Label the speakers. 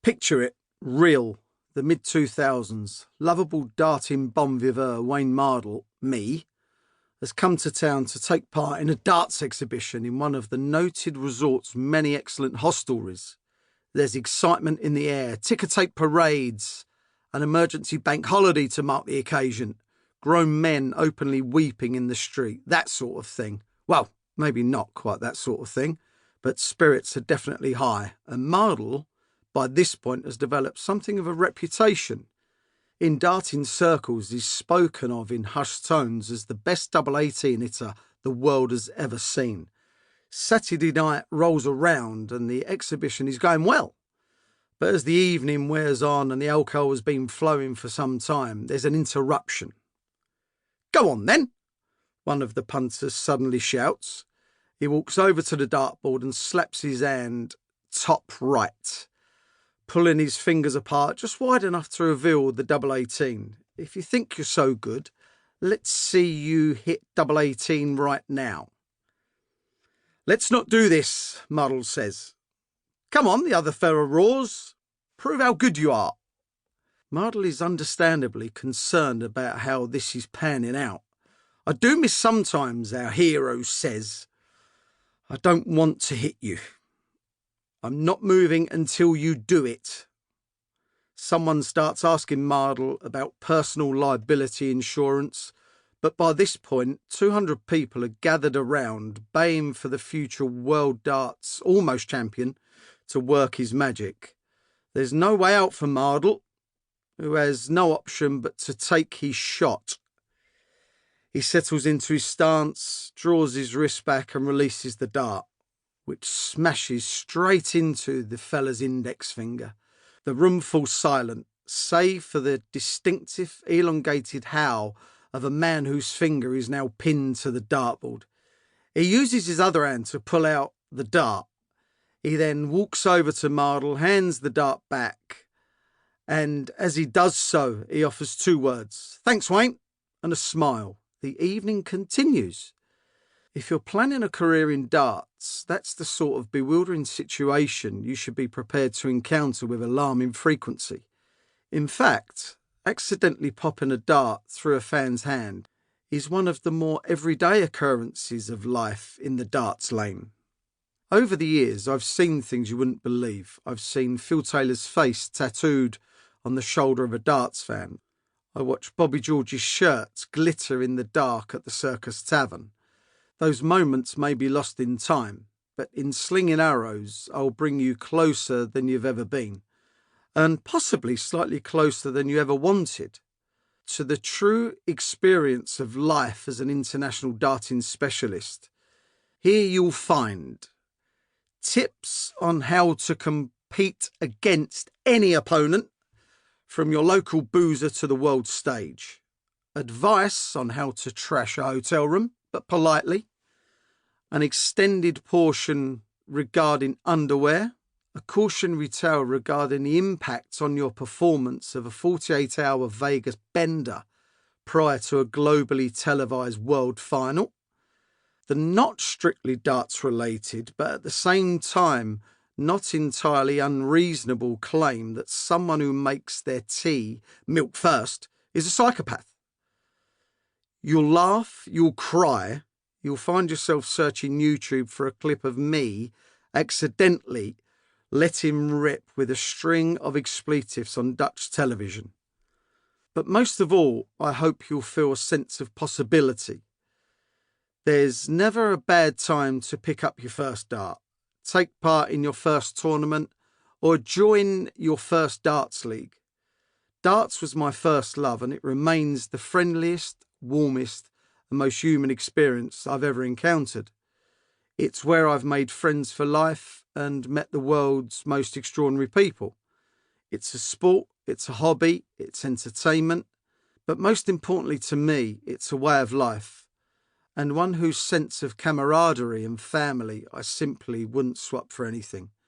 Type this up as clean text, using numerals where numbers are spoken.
Speaker 1: Picture it, real, the mid-2000s, lovable darting bon vivant Wayne Mardle, me, has come to town to take part in a darts exhibition in one of the noted resort's many excellent hostelries. There's excitement in the air, ticker-tape parades, an emergency bank holiday to mark the occasion, grown men openly weeping in the street, that sort of thing. Well, maybe not quite that sort of thing, but spirits are definitely high, and Mardle, by this point, has developed something of a reputation. In darting circles, he's spoken of in hushed tones as the best double 18 hitter the world has ever seen. Saturday night rolls around and the exhibition is going well. But as the evening wears on and the alcohol has been flowing for some time, there's an interruption. "Go on then," one of the punters suddenly shouts. He walks over to the dartboard and slaps his hand top right, pulling his fingers apart just wide enough to reveal the double 18. "If you think you're so good, let's see you hit double 18 right now." "Let's not do this," Mardle says. "Come on," the other fella roars. "Prove how good you are." Mardle is understandably concerned about how this is panning out. "I do miss sometimes," our hero says. "I don't want to hit you. I'm not moving until you do it." Someone starts asking Mardle about personal liability insurance, but by this point, 200 people are gathered around, baying for the future world darts almost champion to work his magic. There's no way out for Mardle, who has no option but to take his shot. He settles into his stance, draws his wrist back and releases the dart, which smashes straight into the fella's index finger. The room falls silent, save for the distinctive, elongated howl of a man whose finger is now pinned to the dartboard. He uses his other hand to pull out the dart. He then walks over to Mardle, hands the dart back, and as he does so, he offers two words: "Thanks, Wayne," and a smile. The evening continues. If you're planning a career in darts, that's the sort of bewildering situation you should be prepared to encounter with alarming frequency. In fact, accidentally popping a dart through a fan's hand is one of the more everyday occurrences of life in the darts lane. Over the years, I've seen things you wouldn't believe. I've seen Phil Taylor's face tattooed on the shoulder of a darts fan. I watched Bobby George's shirts glitter in the dark at the Circus Tavern. Those moments may be lost in time, but in Slinging Arrows, I'll bring you closer than you've ever been, and possibly slightly closer than you ever wanted, to the true experience of life as an international darting specialist. Here you'll find tips on how to compete against any opponent, from your local boozer to the world stage. Advice on how to trash a hotel room, but politely. An extended portion regarding underwear. A cautionary tale regarding the impact on your performance of a 48-hour Vegas bender prior to a globally televised world final. The not strictly darts related, but at the same time not entirely unreasonable claim that someone who makes their tea milk first is a psychopath. You'll laugh, you'll cry, you'll find yourself searching YouTube for a clip of me accidentally letting rip with a string of expletives on Dutch television. But most of all, I hope you'll feel a sense of possibility. There's never a bad time to pick up your first dart, take part in your first tournament, or join your first darts league. Darts was my first love, and it remains the friendliest, warmest, and most human experience I've ever encountered. It's where I've made friends for life and met the world's most extraordinary people. It's a sport, it's a hobby, it's entertainment, but most importantly to me, it's a way of life, and one whose sense of camaraderie and family I simply wouldn't swap for anything.